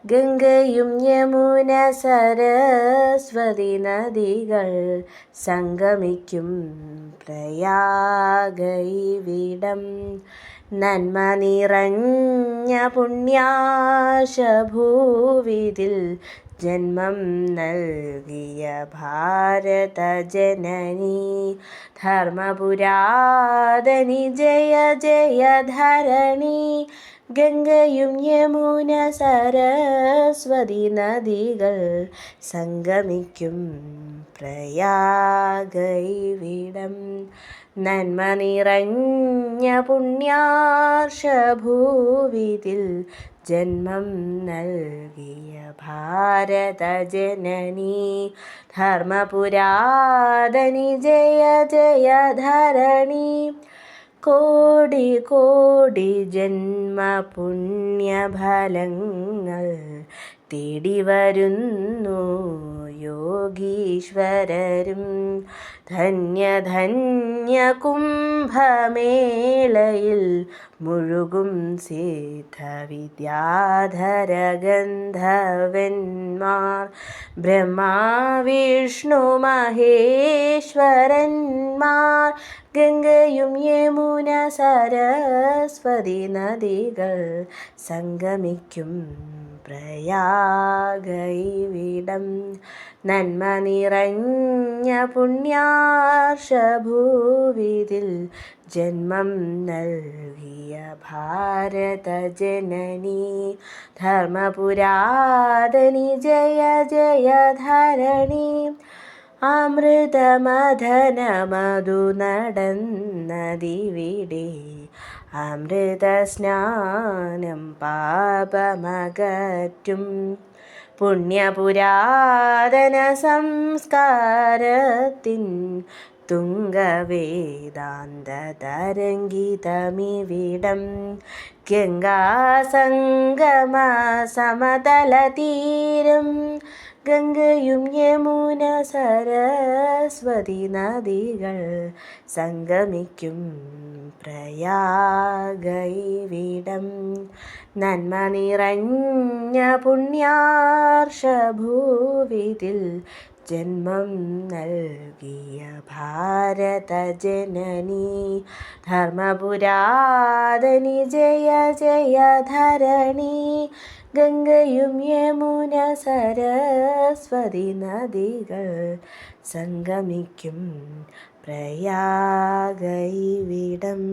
ഗംഗയും യമുന സരസ്വതി നദികൾ സംഗമിക്കും പ്രയാഗൈവിടം. നന്മ നിറഞ്ഞ പുണ്യാശഭൂവിതിൽ ജന്മം നൽകിയ ഭാരതജനനി ധർമ്മപുരാതനി ജയ ജയ ധരണി. ഗംഗയും യമുന സരസ്വതി നദികൾ സംഗമിക്കും പ്രയാഗൈവിടം. നന്മ നിറഞ്ഞ പുണ്യാർഷഭൂവിതിൽ ജന്മം നൽകിയ ഭാരതജനനി ധർമ്മപുരാതനി ജയ ജയ ധരണി. കോടി കോടി ജന്മപുണ്യഫലങ്ങൾ തേടിവരുന്നു യോഗീശ്വരരും. ധന്യ ധന്യ കുംഭമേളയിൽ മുഴുകും സിദ്ധവിദ്യാധര ഗന്ധർവന്മാർ. ബ്രഹ്മാ വിഷ്ണു മഹേശ്വരന്മാർ. ഗംഗയും യമുന സരസ്വതി നദികൾ സംഗമിക്കും പ്രയാഗൈവിടം. നന്മ നിറഞ്ഞ പുണ്യാർഷഭൂവിതിൽ ജന്മം നൽകിയ ഭാരതജനനി ധർമ്മപുരാതനി ജയ ജയ ധരണി. അമൃതമഥനമധു നടന്നതിവിടെ അമൃതസ്നാനം പാപമകറ്റും. പുണ്യപുരാതന സംസ്കാരത്തിൻ തുംഗവേദാന്തതരംഗിതമിവിടം. ഗംഗാസംഗമ സമതലതീരം. ഗംഗയും യമുന സരസ്വതി നദികൾ സംഗമിക്കും പ്രയാഗൈവിടം. നന്മ നിറഞ്ഞ പുണ്യാർഷഭൂവിതിൽ ജന്മം നൽകിയ ഭാരതജനനി ധർമ്മപുരാതനി ജയ ജയ ധരണി. ഗംഗയും യമുന സരസ്വതി നദികൾ സംഗമിക്കും പ്രയാഗൈവിടം.